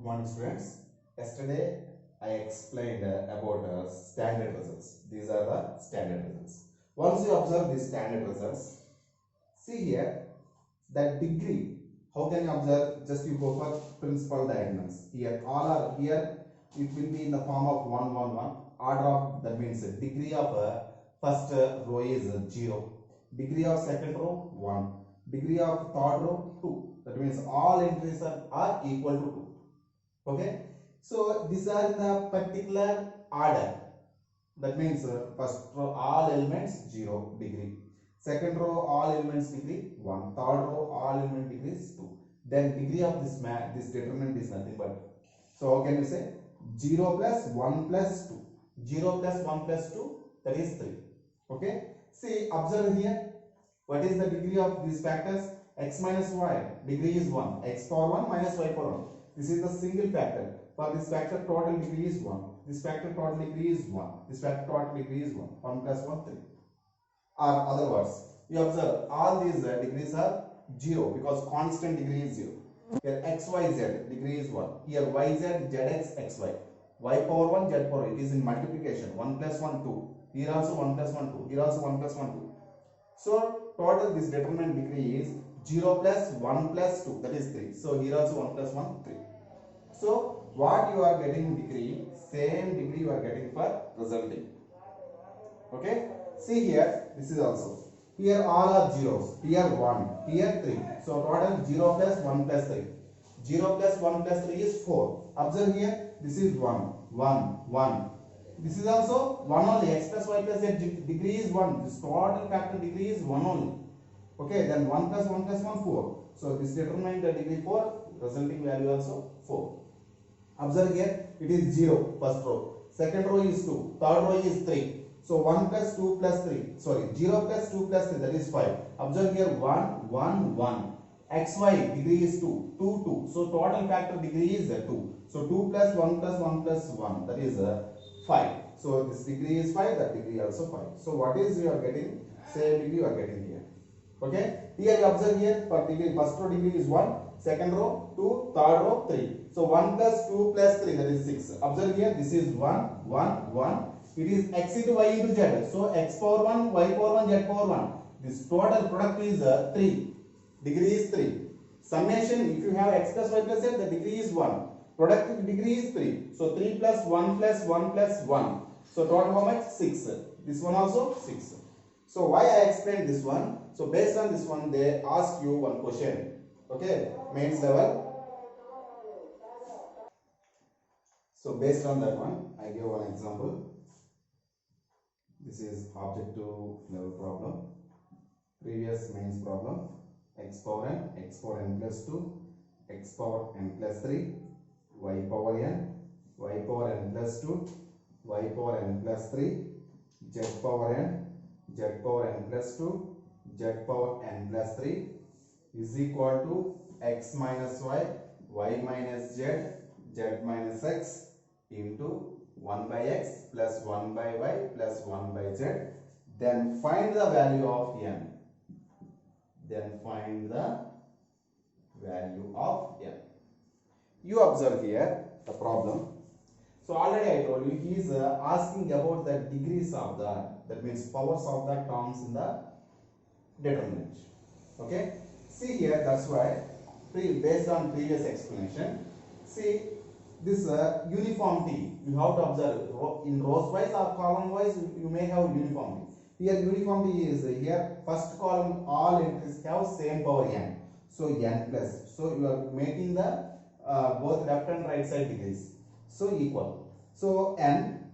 Good morning, students. Yesterday I explained about standard results. These are the standard results. Once you observe these standard results, see here that degree. How can you observe? Just you go for principal diagonals. Here all are here. It will be in the form of 1 1 1. Order of, that means degree of first row is 0. Degree of second row 1. Degree of third row 2. That means all entries are equal to 2. Okay, so these are in the particular order. That means first row all elements 0 degree, second row all elements degree 1, third row all element degrees 2. Then degree of this determinant is nothing but, so how can you say 0 plus 1 plus 2, 0 plus 1 plus 2, that is 3. Okay, see, observe here, what is the degree of these factors? X minus y, degree is 1, x power 1 minus y power 1. This is the single factor. For this factor, total degree is 1. This factor, total degree is 1. This factor, total degree is 1. 1 plus 1, 3. Or other words, you observe all these degrees are 0 because constant degree is 0. Here x, y, z degree is 1. Here y, z, z, x, x, y. Y power 1, z power 1. It is in multiplication. 1 plus 1, 2. Here also 1 plus 1, 2. Here also 1 plus 1, 2. So total this determinant degree is 0 plus 1 plus 2, that is 3. So here also 1 plus 1, 3. So what you are getting degree, same degree you are getting for resulting. Okay, see here, this is also, here all are zeros, here 1, here 3. So total 0 plus 1 plus 3. 0 plus 1 plus 3 is 4. Observe here, this is 1, 1, 1. This is also 1 only, x plus y plus z degree is 1. This total factor degree is 1 only. Okay, then 1 plus 1 plus 1, 4. So this determines the degree 4, resulting value also 4. Observe here, it is 0, first row. Second row is 2, third row is 3. So 1 plus 2 plus 3, sorry, 0 plus 2 plus 3, that is 5. Observe here, 1, 1, 1. XY degree is 2, 2, 2. So total factor degree is 2. So 2 plus 1 plus 1 plus 1, that is 5. So this degree is 5, that degree also 5. So what is you are getting? Same degree you are getting here. Okay, here you observe here, for degree, first row degree is 1, second row 2, third row 3. So 1 plus 2 plus 3, that is 6. Observe here, this is 1, 1, 1. It is x into y into z. So x power 1, y power 1, z power 1. This total product is 3. Degree is 3. Summation, if you have x plus y plus z, the degree is 1. Product degree is 3. So 3 plus 1 plus 1 plus 1. So total how much? 6. This one also 6. So why I explained this one? So based on this one, they ask you one question. Okay, mains level. So based on that one, I give one example. This is objective level problem. Previous mains problem. X power n plus 2, x power n plus 3, y power n plus 2, y power n plus 3, z power n plus 2, z power n plus 3 is equal to x minus y minus z, z minus x into 1 by x plus 1 by y plus 1 by z. Then find the value of n. Then find the value of n. You observe here the problem. So already I told you he is asking about the degrees of the, that means powers of the terms in the determinant. Okay, see here, that's why based on previous explanation, see this uniformity you have to observe in rows wise or column wise. You may have uniformity. Here uniformity is here, first column all entries have same power n, so n plus, so you are making the both left and right side degrees so equal. So n,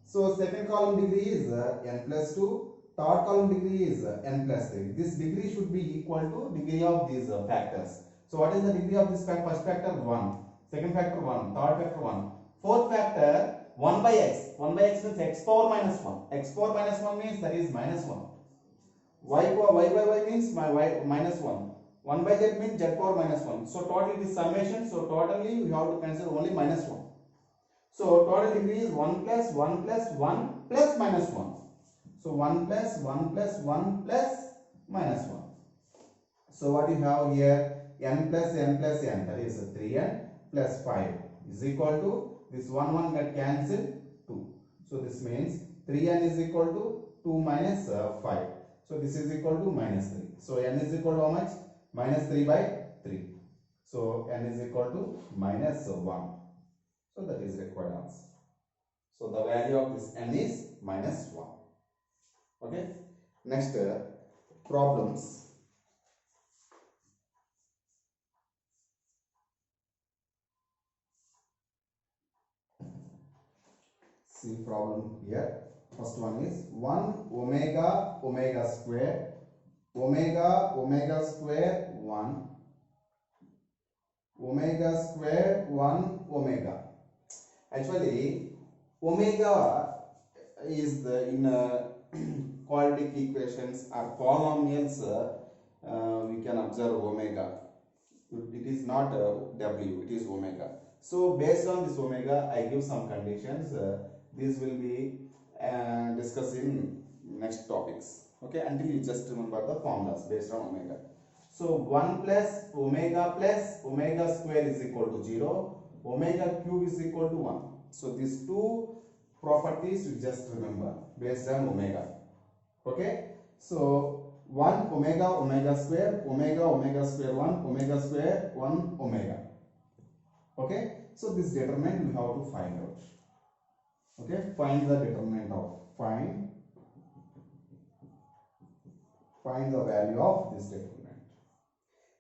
so second column degree is n plus 2, third column degree is n plus 3. This degree should be equal to degree of these factors. So what is the degree of this factor? First factor 1, second factor 1, third factor 1, fourth factor 1 by x. 1 by x means x power minus 1. X power minus 1 means that is minus 1. Y by y means my y minus 1. 1 by z means z power minus 1. So total it is summation. So totally we have to consider only minus 1. So total degree is 1 plus 1 plus 1 plus minus 1. So 1 plus 1 plus 1 plus minus 1. So what you have here? N plus n plus n, that is 3n plus 5 is equal to this 1 get cancelled 2. So this means 3n is equal to 2 minus 5. So this is equal to minus 3. So n is equal to how much? Minus 3 by 3. So n is equal to minus 1. So that is required answer. So the value of this n is minus 1. Okay. Next problems. See problem here. First one is 1 omega omega square omega square 1 omega square 1 omega. Actually omega is the in quadratic equations or polynomials we can observe omega. It is not w, it is omega. So based on this omega I give some conditions. These will be discussed in next topics. Okay, until you just remember the formulas based on omega. So 1 plus omega square is equal to 0, omega cube is equal to 1. So these two properties you just remember based on omega. Okay, so 1 omega square omega square 1 omega square 1 omega. Okay, so this determinant we have to find out. Okay, find the determinant of find the value of this determinant.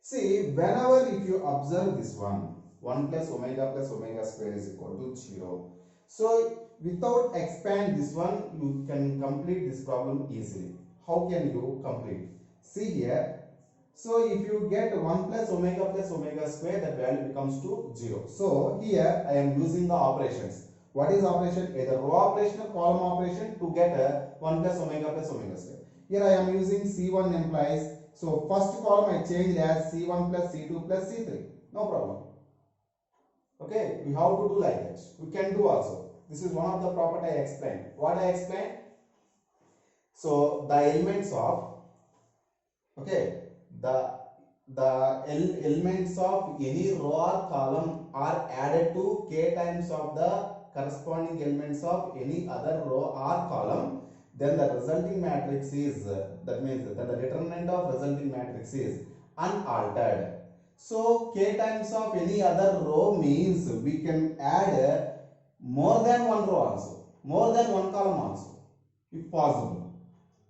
See, whenever if you observe this 1 plus omega square is equal to 0. So without expand this one, you can complete this problem easily. How can you complete? See here. So if you get 1 plus omega square, that value becomes to 0. So here I am using the operations. What is operation? Either row operation or column operation to get 1 plus omega square. Here I am using C1 implies. So first column I changed as C1 plus C2 plus C3. No problem. Okay, we have to do like that. We can do also. This is one of the property I explained. What I explained? So the elements of the elements of any row or column are added to k times of the corresponding elements of any other row or column. Then the resulting matrix is that means that the determinant of resulting matrix is unaltered. So k times of any other row means we can add more than one row also, more than one column also, if possible.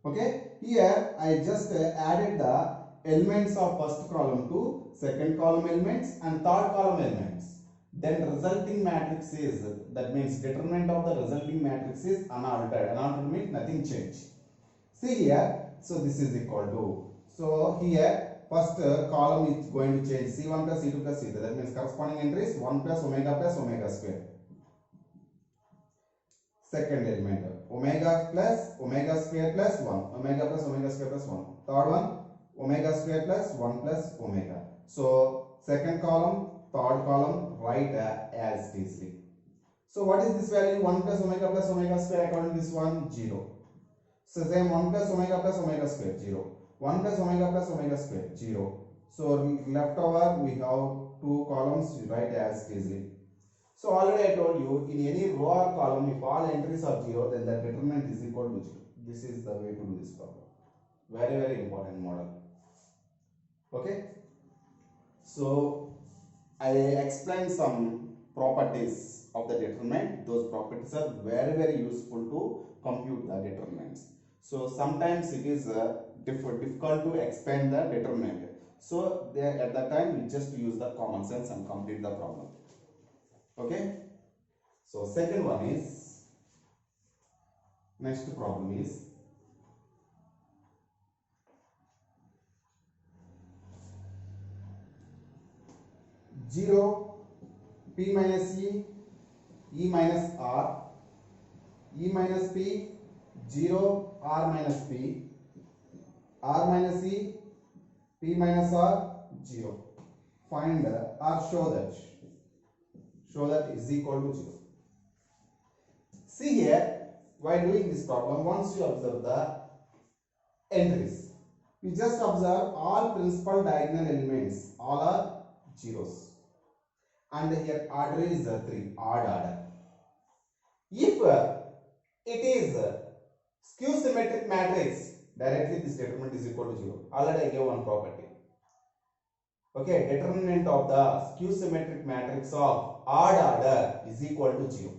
Okay, here I just added the elements of first column to second column elements and third column elements. Then resulting matrix is, that means determinant of the resulting matrix is unaltered. Unaltered means nothing changed. See here, so this is equal to, so here first column is going to change C1 plus C2 plus C3. That means corresponding entry is 1 plus omega square. Second element omega square plus 1, omega square plus 1. Third one omega square plus 1 plus omega. So second column, third column, write as it is. So what is this value? 1 plus omega square according to this one 0. So same 1 plus omega square 0. 1 plus omega square 0. So left over we have two columns, you write as it is. So already I told you, in any row or column, if all entries are 0, then the determinant is equal to 0. This is the way to do this problem. Very, very important model. Okay. So I explained some properties of the determinant. Those properties are very, very useful to compute the determinants. So sometimes it is difficult to expand the determinant. So there, at that time, you just use the common sense and complete the problem. Okay, so second one is, next problem is zero p minus e minus r, e minus p, 0 r minus p, r minus e, p minus r, 0. Find or show that is equal to 0. See here, while doing this problem, once you observe the entries, you just observe all principal diagonal elements, all are zeros, and here order is 3, odd order. If it is skew symmetric matrix, directly this determinant is equal to 0. Already I gave one property. Okay, determinant of the skew symmetric matrix of odd order is equal to 0.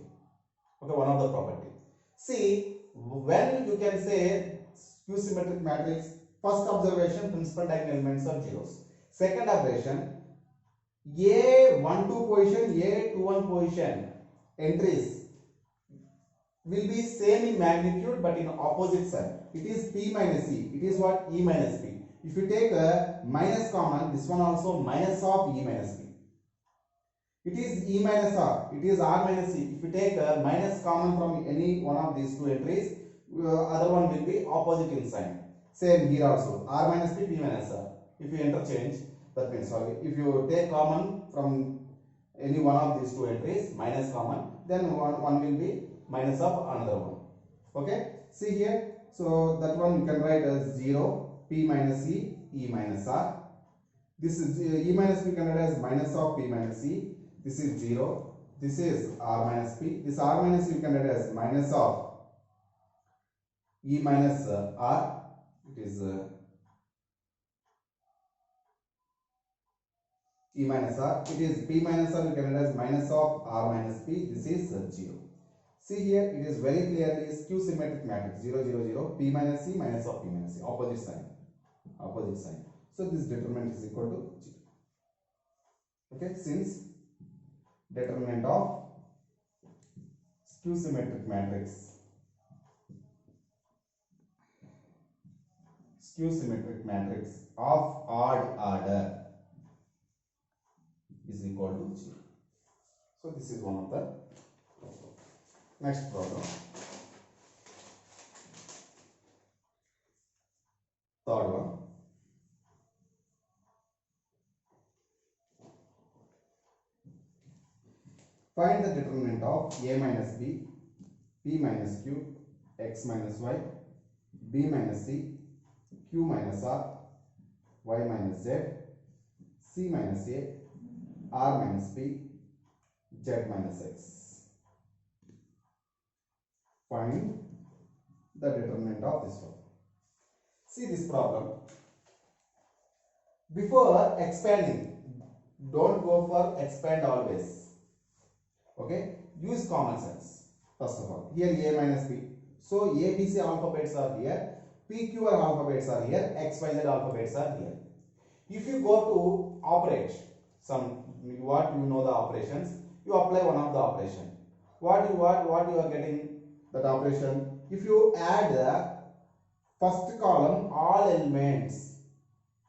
Okay, one of the property. See, when you can say skew symmetric matrix, first observation, principal diagonal elements are zeros. Second observation, A12 position, A21 position entries will be same in magnitude but in opposite sign. It is P minus E. It is what? E minus P. If you take a minus common, this one also minus of E minus P. It is E minus R. It is R minus E. If you take a minus common from any one of these two entries, other one will be opposite in sign. Same here also. R minus P, P minus R. If you interchange, that means sorry. If you take common from any one of these two entries, minus common, then one will be minus of another one. Okay, see here, so that one you can write as 0, P minus E, E minus R. This is E minus P can write as minus of P minus E. This is 0, this is R minus P. This R minus you can write as minus of E minus R. It is E minus R. It is P minus R, you can write as minus of R minus P. This is 0. See here, it is very clearly skew symmetric matrix 0, 0, 0, P minus E minus of P minus E, opposite sign. Opposite sign. So this determinant is equal to 0. Okay, since determinant of skew symmetric matrix of odd order is equal to 0. So this is one of the next problem. Third one. Find the determinant of A minus B, P minus Q, X minus Y, B minus C, Q minus R, Y minus Z, C minus A, R minus P, Z minus X. Find the determinant of this one. See this problem. Before expanding, don't go for expand always. Okay, use common sense. First of all, here A minus B. So A, B, C alphabets are here. P, Q alphabets are here. X, Y, Z alphabets are here. If you go to operate some, what you know the operations, you apply one of the operation. What you are getting that operation? If you add the first column all elements,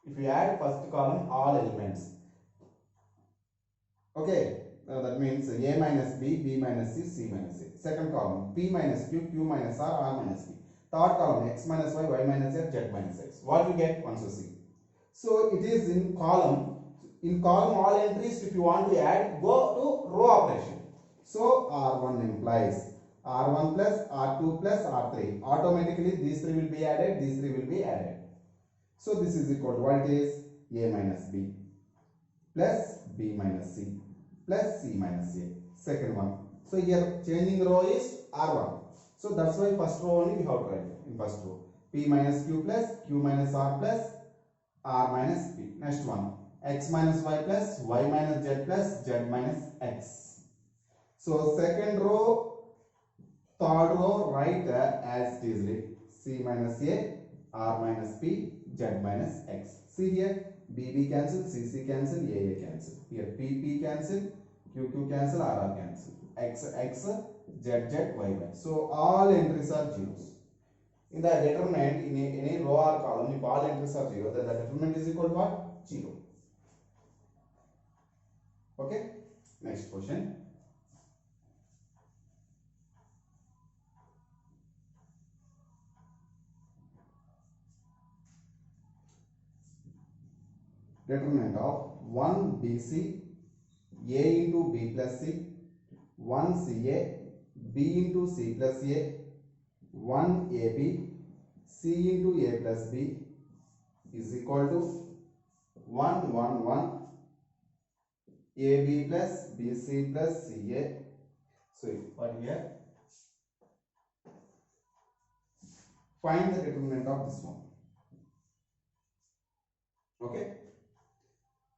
if you add first column all elements, okay, that means A minus B, B minus C, C minus A. Second column P minus Q, Q minus R, R minus P. Third column X minus Y, Y minus Z, Z minus X. What you get once you see? So it is in column. In column all entries, if you want to add, go to row operation. So R1 implies R1 plus R2 plus R3. Automatically these three will be added, these three will be added. So this is equal to what it is? A minus B plus B minus C plus C minus A. Second one. So here changing row is R1. So that's why first row only we have to write in first row. P minus Q plus Q minus R plus R minus P. Next one. X minus Y plus Y minus Z plus Z minus X. So second row, third row write as it is C minus A, R minus P, Z minus X. See here, B cancel, C cancel, A cancel. Here P cancel, Q cancel, R cancel. X, Z, Y. So all entries are zeros. In the determinant, in any row or column, if all entries are zero, then the determinant is equal to what? 0. Okay. Next question. Determinant of 1 BC, A into B plus C, 1 CA, B into C plus A, 1 AB, C into A plus B is equal to 1 1 1 AB plus BC plus CA. So what here? Find the determinant of this one. Okay.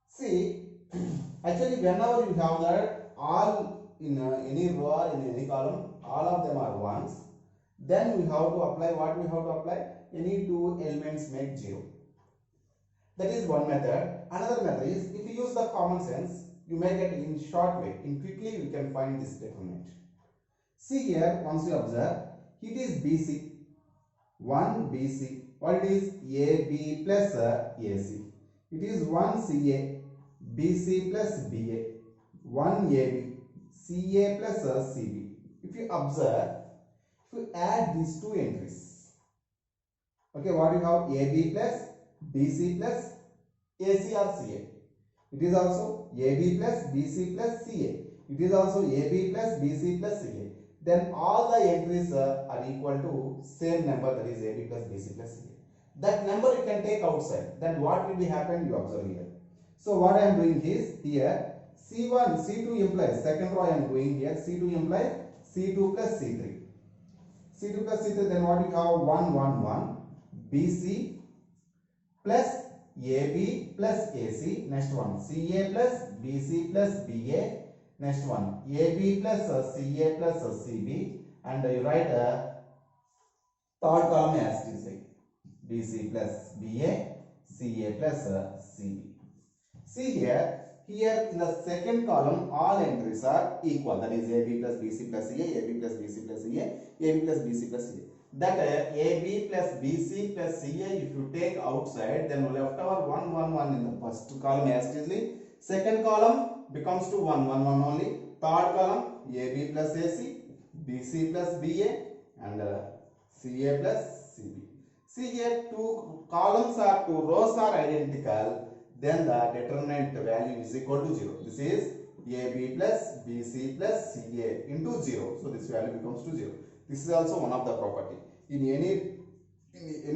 See, actually, whenever you have that all in any row or in any column, all of them are ones. Then we have to apply what we have to apply? Any two elements make 0. That is one method. Another method is if you use the common sense, you make it in short way. In quickly, we can find this determinant. See here, once you observe, it is BC. 1 BC. What it is? AB plus AC. It is 1 CA. BC plus BA. 1 AB. CA plus CB. If you observe, if you add these two entries, okay, what you have? AB plus BC plus AC or CA. It is also AB plus BC plus CA. It is also AB plus BC plus CA. Then all the entries are equal to same number, that is AB plus BC plus CA. That number you can take outside. Then what will be happen? You observe here. So what I am doing is here C1, C2 implies, second row I am doing here, C2 implies C2 plus C3. C2 plus C3, then what you have? 1, 1, 1, BC plus AB plus AC, next one CA plus BC plus BA, next one AB plus CA plus CB, and you write third column as it is like BC plus BA, CA plus CB. See here in the second column all entries are equal, that is AB plus BC plus CA, AB plus BC plus CA, AB plus BC plus CA. That AB plus BC plus CA if you take outside, then left over 1, 1, 1 in the first column as it is. Second column becomes to 1, 1, 1 only. Third column AB plus AC, BC plus BA, and CA plus CB. See here, two columns or two rows are identical, then the determinant value is equal to 0. This is AB plus BC plus CA into 0. So this value becomes to 0. This is also one of the property. In any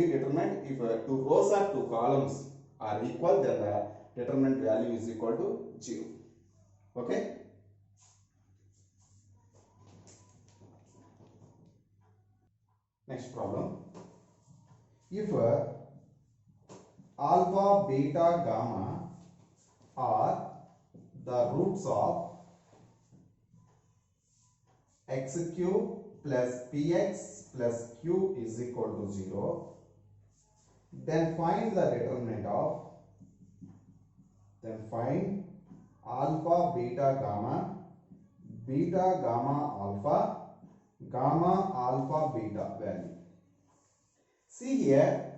determinant, if two rows or two columns are equal, then the determinant value is equal to 0. Okay. Next problem. If alpha, beta, gamma are the roots of x cube plus px plus q is equal to 0, then find the determinant of, alpha, beta, gamma, alpha, gamma, alpha, beta value. See here,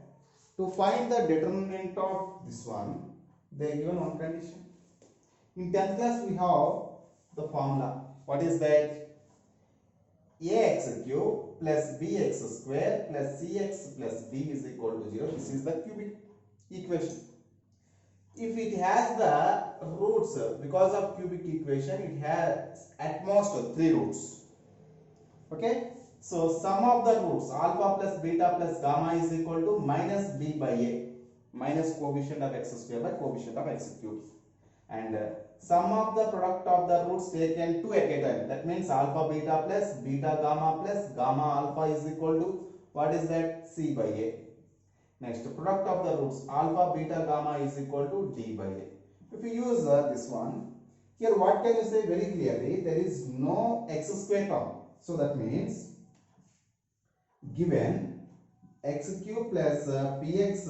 to find the determinant of this one, they are given one condition. In 10th class we have the formula. What is that? Ax cube plus bx square plus cx plus d is equal to 0. This is the cubic equation. If it has the roots, because of cubic equation, it has at most 3 roots. Okay. So sum of the roots alpha plus beta plus gamma is equal to minus b by a, minus coefficient of x square by coefficient of x cube, and sum of the product of the roots taken 2 at a time. That means alpha beta plus beta gamma plus gamma alpha is equal to, what is that? C by a. Next, product of the roots alpha beta gamma is equal to d by a. If you use this one, here what can you say very clearly? There is no x square term. So that means given x cube plus px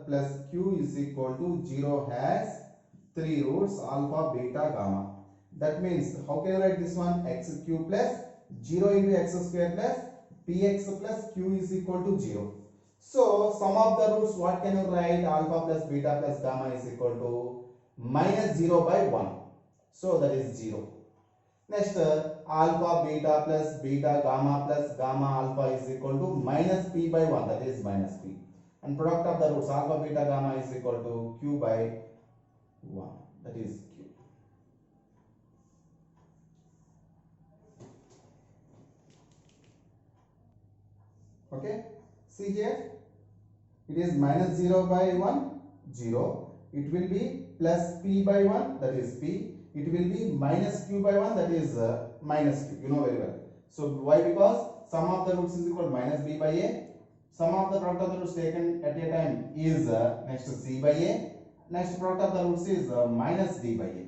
plus q is equal to 0 has 3 roots alpha, beta, gamma. That means how can I write this one? X cube plus 0 into x square plus px plus q is equal to 0. So sum of the roots, what can you write? Alpha plus beta plus gamma is equal to minus 0 by 1. So that is 0. Next, alpha beta plus beta gamma plus gamma alpha is equal to minus p by 1, that is minus p. And product of the roots alpha beta gamma is equal to q by 1, that is q. Okay. See here, it is minus 0 by 1, 0. It will be plus p by 1, that is p. it will be minus q by 1, that is minus q, you know very well. So why? Because sum of the roots is equal to minus b by a. Sum of the product of the roots taken at a time is next to c by a. Next product of the roots is minus d by a.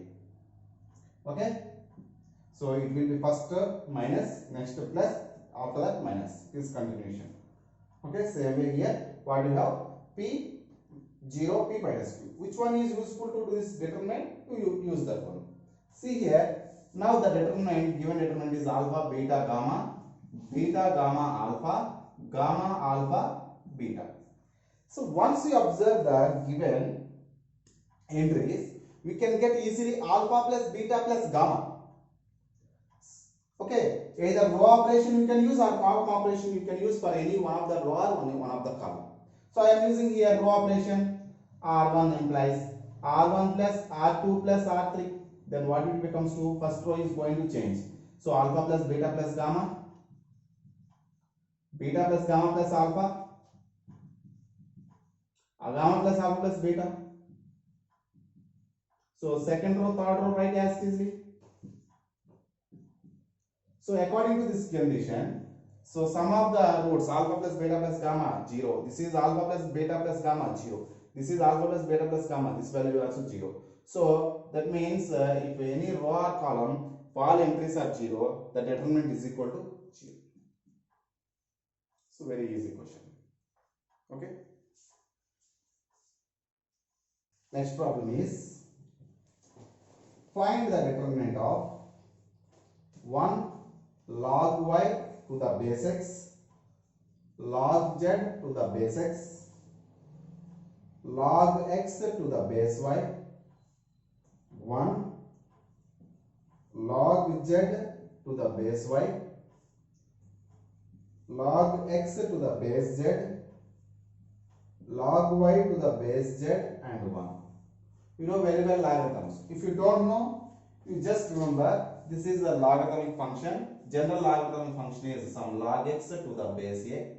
Okay. So it will be first minus, next plus, after that minus. This continuation. Okay. Same way here. What do you have? P 0, p minus q. Which one is useful to do this determinant? You use that one. See here. Now the determinant, given determinant is alpha, beta, gamma alpha, gamma alpha, beta. So once you observe the given entries, we can get easily alpha plus beta plus gamma. Okay, either row operation you can use or column operation you can use for any one of the row or only one of the column. So I am using here row operation. R1 implies R1 plus R2 plus R3. Then what it becomes to? First row is going to change. So alpha plus beta plus gamma, beta plus gamma plus alpha, gamma plus alpha plus beta. So second row, third row, write as easily. So according to this condition, so sum of the roots alpha plus beta plus gamma 0. This is alpha plus beta plus gamma 0. This is alpha plus beta plus gamma. This value is also 0. So that means if any row or column all entries are 0, the determinant is equal to 0. So very easy question. Okay. Next problem is find the determinant of 1 log y to the base x, log z to the base x, log x to the base y, 1 log z to the base y, log x to the base z, log y to the base z, and 1. You know very well logarithms. If you don't know, you just remember this is a logarithmic function. General logarithmic function is some log x to the base a.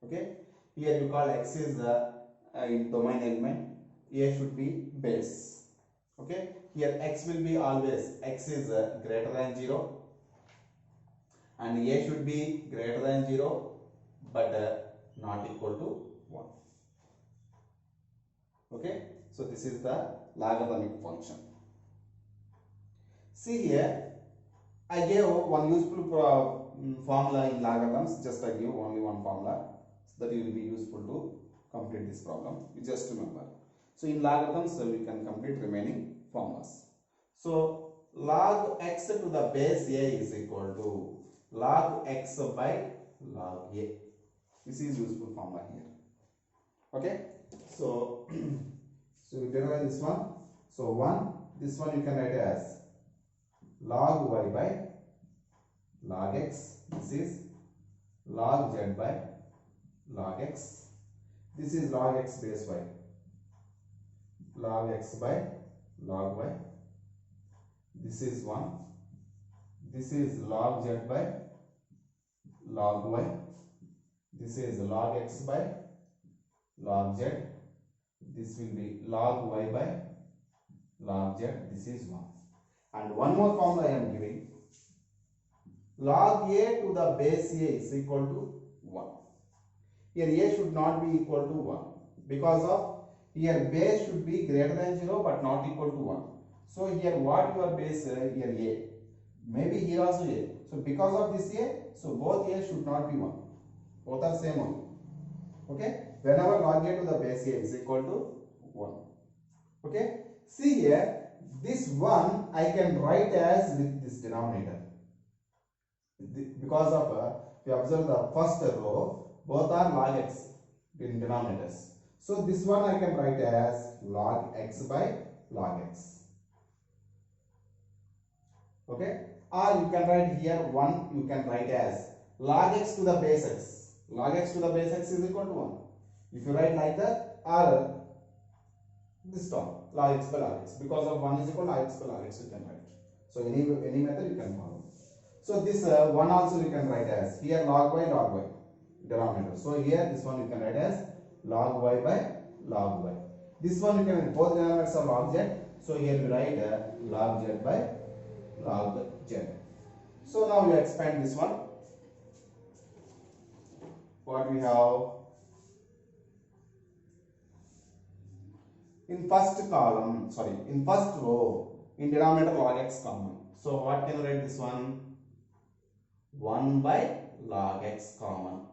Okay. Here you call x is in domain element. A should be base. Okay. Here x will be always x is greater than 0, and a should be greater than 0 but not equal to 1. Okay. So this is the logarithmic function. See here, I gave one useful formula in logarithms. Just I give only one formula, so that it will be useful to complete this problem. You just remember. So in logarithms, we can complete remaining formulas. So log x to the base a is equal to log x by log a. This is useful formula here. Okay. So so we derive this one. So 1, this one you can write as log y by log x. This is log z by log x. This is log x base y. Log x by log y. This is 1. This is log z by log y. This is log x by log z. This will be log y by log z. This is 1. And one more formula I am giving. Log a to the base a is equal to 1. Here a should not be equal to 1 because of here base should be greater than 0 but not equal to 1. So here what your base here a, maybe here also a. So because of this a, so both a should not be 1. Both are same only. Okay. Whenever log a to the base a is equal to 1. Okay. See here, this 1 I can write as with this denominator. Because of if you observe the first row, both are log x in denominators. So this one I can write as log x by log x. Okay. Or you can write here 1 you can write as log x to the base x. Log x to the base x is equal to 1. If you write like that, or this term log x by log x, because of 1 is equal to log x by log x you can write. So any method you can follow. So this 1 also you can write as here log y denominator. So here this one you can write as log y by log y. This one you can, both denominators are log z. So here we write log z by log z. So now we expand this one. What we have in first column, in first row, in denominator log x common. So what can you write this one? 1 by log x common.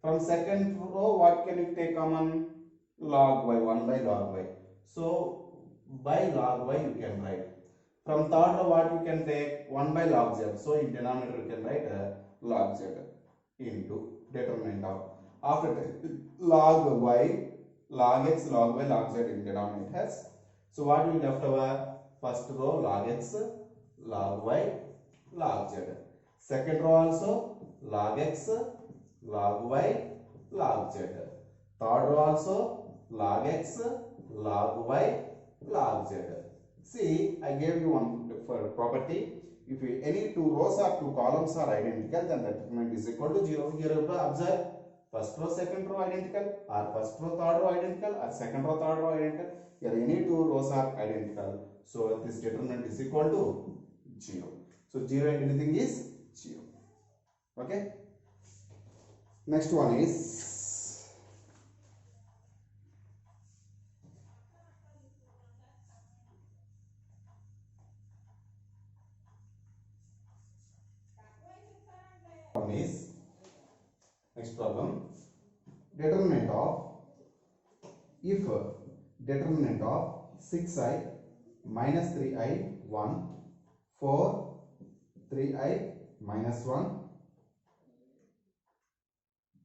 From second row, what can you take common? Log y, 1 by log y. So by log y you can write. From third row, what you can take? 1 by log z. So in denominator you can write log z into determinant of. After log y, log x, log y, log z in denominators. So what we left over? First row log x, log y, log z. Second row also log x, log y, log z. Third row also log x, log y, log z. See, I gave you one property. If any two rows or two columns are identical, then the determinant is equal to 0. Here you observe first row, second row identical, or first row, third row identical, or second row, third row identical. Here any two rows are identical. So this determinant is equal to 0. So 0 and anything is 0. Okay. Next one is next problem. Determinant of if determinant of 6i minus 3i 1 4 3i minus 1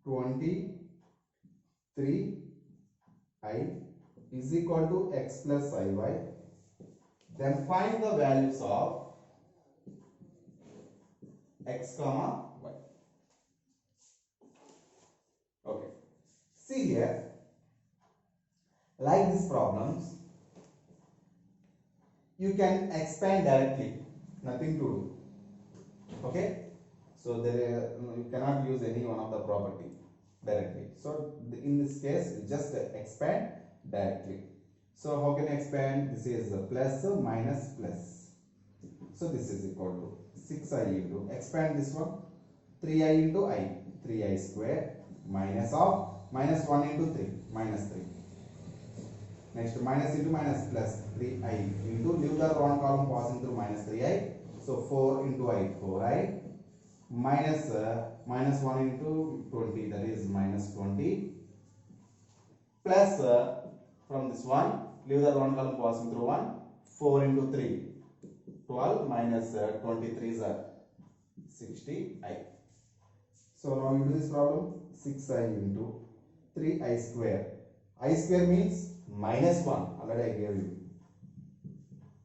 23i is equal to x plus iy, then find the values of x comma y. Okay, see here, like these problems you can expand directly, nothing to do. Okay, so there you cannot use any one of the property directly. So in this case you just expand directly. So how can I expand? This is plus minus plus. So this is equal to 6i into, expand this one, 3i into I, 3i square minus of minus 1 into 3, minus 3. Next minus into minus plus 3i into, leave the round column passing through minus 3i. So 4 into I, 4i minus minus 1 into 20, that is minus 20, plus from this one, leave the round column passing through 1, 4 into 3, 12 minus 23 is 60i. So now you do this problem, 6i into 3i square. I square means minus 1, already I gave you.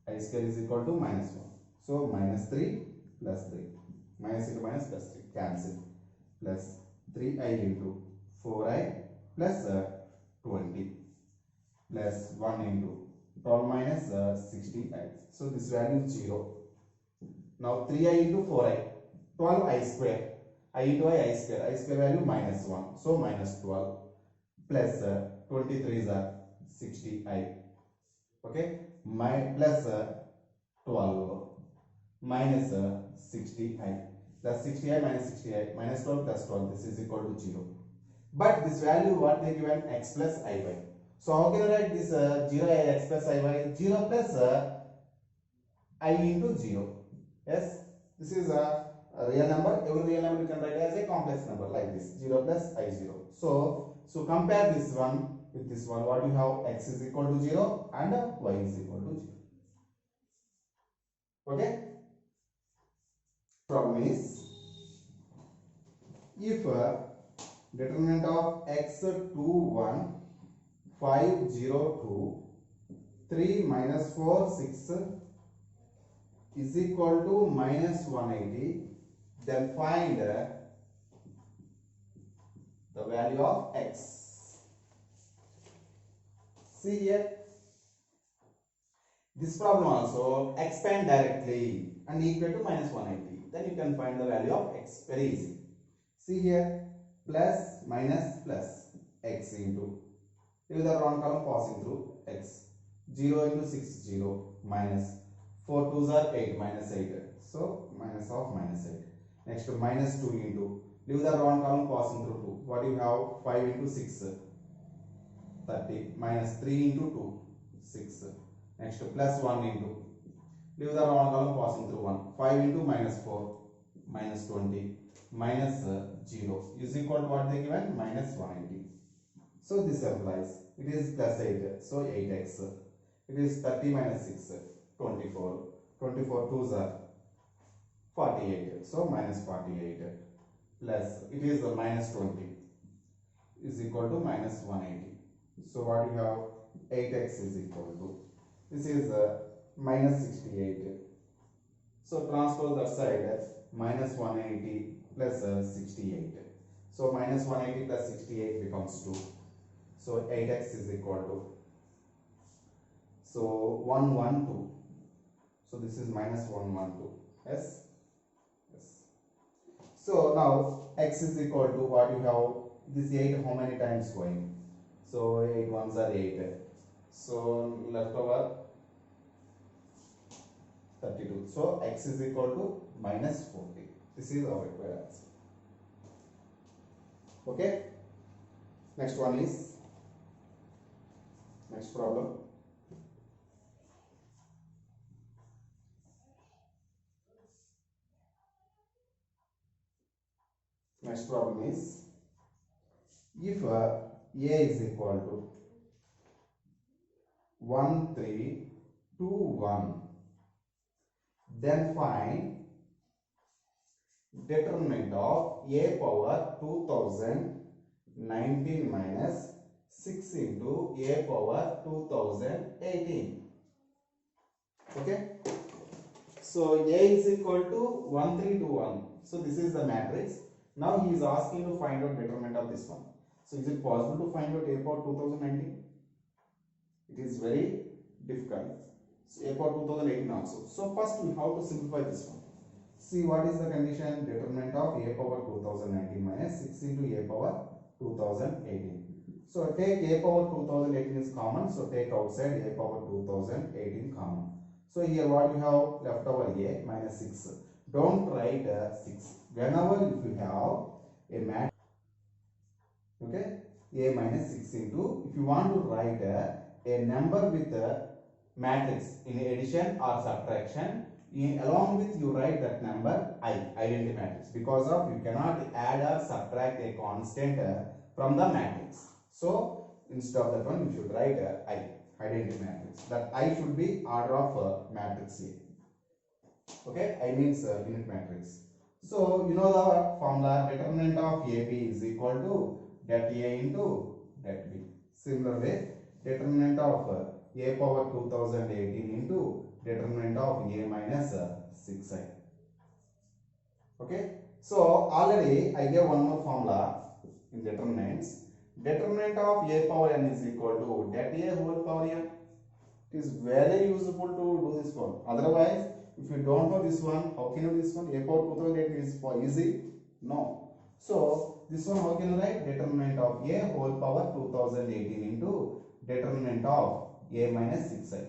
I square is equal to minus 1. So minus 3 plus 3. Minus into minus plus 3. Cancel. Plus 3i into 4i plus 20. Plus 1 into 12 minus 60i. So this value is 0. Now 3i into 4i. 12i square. I into I square. I square value minus 1. So minus 12. Plus 23 is 60i. Okay. Plus 12 minus 60i. Plus 60i minus 60i. Minus 12 plus 12. This is equal to 0. But this value what they given x plus iy. So how can I write this 0 x plus iy? 0 plus I into 0. Yes. This is a real number. Every real number you can write as a complex number like this. 0 plus I0. So compare this one with this one. What you have? X is equal to 0 and y is equal to 0. Okay. Problem is, if determinant of x 2 1 5 0 2 3 minus 4 6 is equal to minus 180, then find the value of x. See here, this problem also expand directly and equal to minus 180. Then you can find the value of x. Very easy. See here, plus minus plus x into, leave the round column passing through x. 0 into 6 0. minus 4 2s are 8 minus 8. So minus of minus 8. Next minus 2 into, leave the round column passing through 2. What do you have? 5 into 6 30 minus 3 into 2 6. Next plus 1 into, leave the round column passing through 1. 5 into minus 4 minus 20 minus 0 is equal to what they given? Minus 180. So this applies. It is plus 8. So 8x. It is 30 minus 6 24. 24 2s are 48. So minus 48 plus it is minus 20 is equal to minus 180. So what you have? 8x is equal to, this is minus 68. So transpose that side, minus 180 plus 68. So minus 180 plus 68 becomes 2. So 8x is equal to, so 112. So this is minus 112. Yes? Yes. So now x is equal to what you have? This 8 how many times going? So 8 ones are 8. So left over 32. So x is equal to minus 40. This is our required answer. Okay. Next one is, next problem. Next problem is, if a is equal to 1 3 2 1, then find determinant of a power 2019 minus 6 into a power 2018. Okay. So a is equal to 1 3 2 1. So this is the matrix. Now he is asking to find out determinant of this one. So is it possible to find out a power 2019? It is very difficult. So a power 2018 also. So first we have to simplify this one. See what is the condition? Determinant of a power 2019 minus 6 into a power 2018. So take a power 2018 is common. So take outside a power 2018 common. So here what you have left over a minus 6. Don't write 6. Whenever if you have a matrix, okay, a minus 6 into, if you want to write a number with a matrix in addition or subtraction, along with you write that number I, identity matrix, because of you cannot add or subtract a constant from the matrix. So instead of that one you should write I, identity matrix. That I should be order of matrix A. Okay, I means unit matrix. So you know the formula, determinant of AB is equal to det A into det B. Similar way, determinant of a power 2018 into determinant of a minus 6i. Okay, so already I gave one more formula in determinants. Determinant of a power n is equal to det A whole power n. It is very useful to do this one. Otherwise, if you don't know this one, how can you do this one? A power 2018 is for easy? No. So this one how can you write? Determinant of a whole power 2018 into determinant of a minus 6i.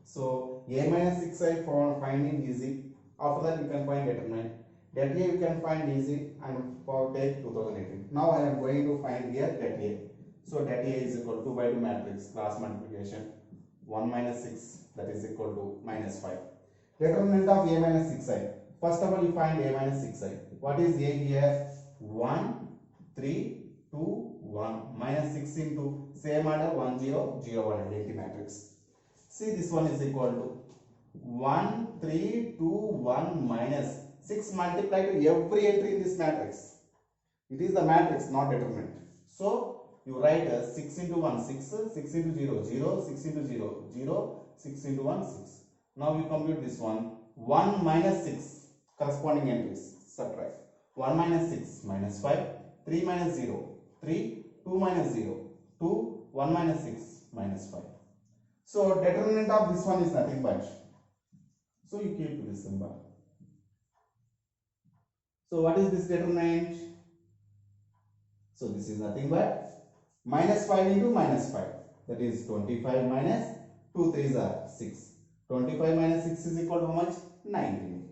So a minus 6i for finding easy. After that you can find determinant. Det A you can find easy and for take 2018. Now I am going to find here det A. So det A is equal to 2 by 2 matrix cross multiplication. 1 minus 6, that is equal to minus 5. Determinant of a minus 6i. First of all you find a minus 6i. What is a here? 1 3 2 1 minus 6 into same order 1 0 0 1 identity matrix. See this one is equal to 1 3 2 1 minus 6 multiplied to every entry in this matrix. It is the matrix, not determinant. So you write 6 into 1 6, 6 into 0 0, 6 into 0 0, 6 into 1 6. Now you compute this one. 1 minus 6 corresponding entries, subtract. 1 minus 6 minus 5, 3 minus 0 3, 2 minus 0 2, 1 minus 6 minus 5. So determinant of this one is nothing but, so you keep to this symbol. So what is this determinant? So this is nothing but minus 5 into minus 5, that is 25 minus 2 3s are 6. 25 minus 6 is equal to how much? 19.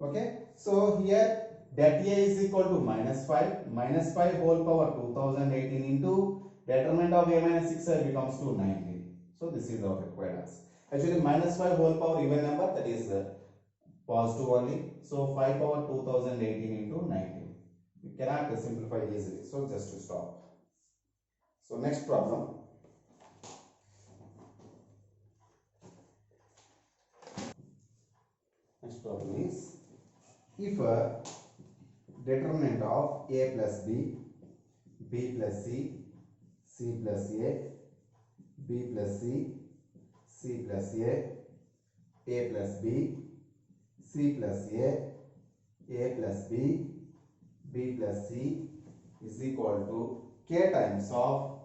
Okay, so here that A is equal to minus 5 whole power 2018 into determinant of A minus 6 becomes to 19. So this is our required answer. Actually minus 5 whole power even number, that is positive only. So 5 power 2018 into 19. You cannot simplify easily. So just to stop. So next problem. Next problem is, if a determinant of A plus B, B plus C, C plus A, B plus C, C plus A plus B, C plus A plus B, B plus C is equal to K times of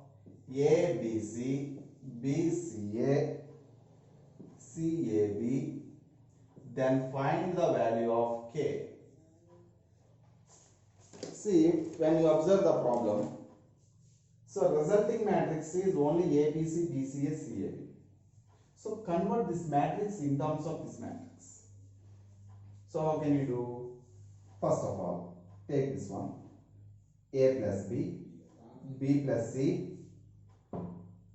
A, B, C, B, C, A, C, A, B, then find the value of K. See, when you observe the problem, so resulting matrix is only ABC, BCA, CAB. So convert this matrix in terms of this matrix. So how can you do? First of all, take this one, A plus B, B plus C,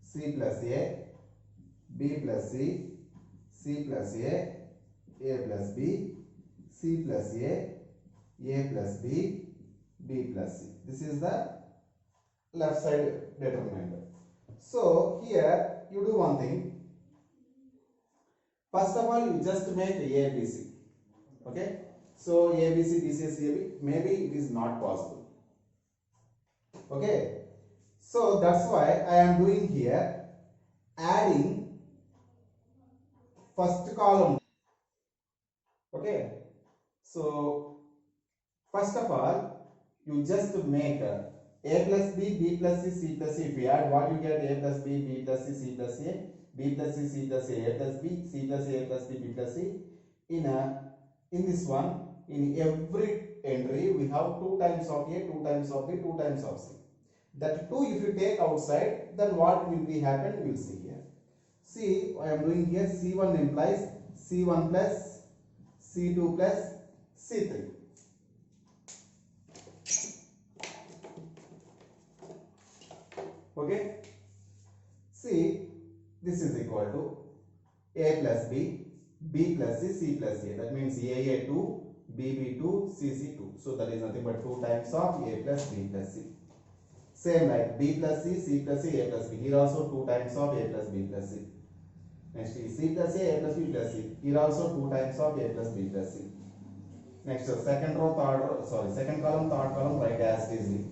C plus A, B plus C, C plus A plus B, C plus A plus B, B plus C. This is the left side determinant. So here you do one thing. First of all, you just make ABC. Okay. So ABC, BC, CAB, maybe it is not possible. Okay. So that's why I am doing here, adding first column. Okay. So first of all, you just make A plus B, B plus C, C plus C. If you add, what you get? A plus B, B plus C, C plus A, B plus C, C plus A plus B, C plus A plus B, B plus C. In this one, in every entry, we have 2 times of A, 2 times of B, 2 times of C. That 2 if you take outside, then what will be happen? You will see here. See, I am doing here, C1 implies C1 plus C2 plus C3. Okay. See, this is equal to A plus B, B plus C, C plus A. That means AA2, BB2, CC2. So that is nothing but 2 times of A plus B plus C. Same like B plus C, C plus A plus B. Here also 2 times of A plus B plus C. Next is C plus A plus B plus C. Here also 2 times of A plus B plus C. Next second row, third row, sorry, second column, third column, write as it is.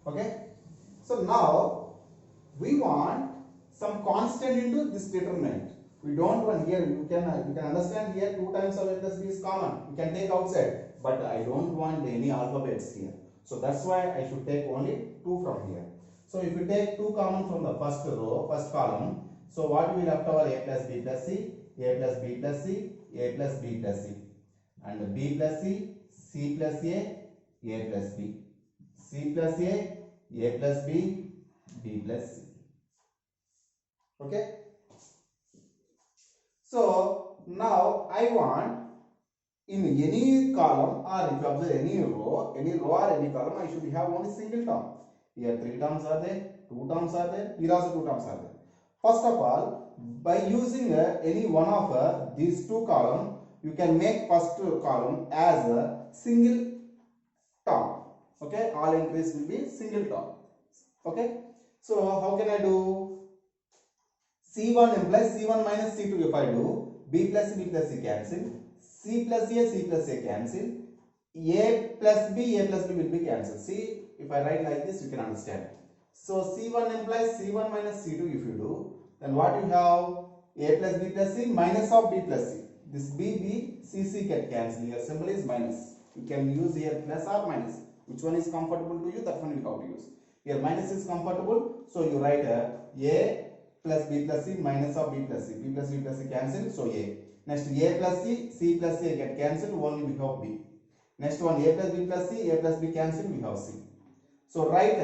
Okay. So now we want some constant into this determinant. We don't want here, you can understand here 2 times of A plus B is common. You can take outside, but I don't want any alphabets here. So that's why I should take only 2 from here. So if you take 2 common from the first row, first column, so what will left over? A plus B plus C, A plus B plus C, A plus B plus C, and B plus C, C plus A plus B, C plus A plus B, B plus C. Okay. So now I want in any column, or if you observe any row or any column, I should have only single term. Here 3 terms are there, 2 terms are there, here also 2 terms are there. First of all, by using any one of these 2 columns, you can make first column as a single term. Okay, all entries will be single term. Okay, so how can I do? C1 implies C1 minus C2. If I do, B plus C, B plus C cancel, C plus A cancel, A plus B will be cancelled. See, if I write like this, you can understand. So C1 implies C1 minus C2. If you do, then what you have? A plus B plus C minus of B plus C. This B, C get cancelled. Your symbol is minus. You can use here plus or minus. Which one is comfortable to you? That one you have to use. Here minus is comfortable, so you write A plus B plus C minus of B plus C. B plus C cancel, so A. Next A plus C plus A get cancelled, only we have B. Next one A plus B plus C, A plus B cancel, we have C. So write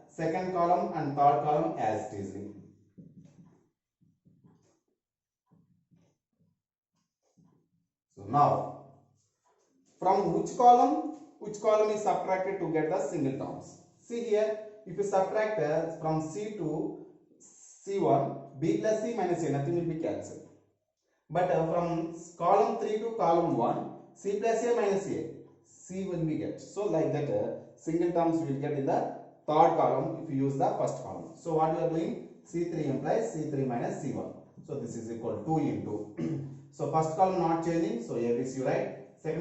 second column and third column as it is. So now, from which column is subtracted to get the single terms? See here, if you subtract from C to C1, B plus C minus A, nothing will be cancelled. But from column 3 to column 1, C plus A minus A, C will be get. So like that, single terms will get in the third column if you use the first column. So what we are doing? C3 implies C3 minus C1. So this is equal to 2 into. So first column not changing, so ABC you write.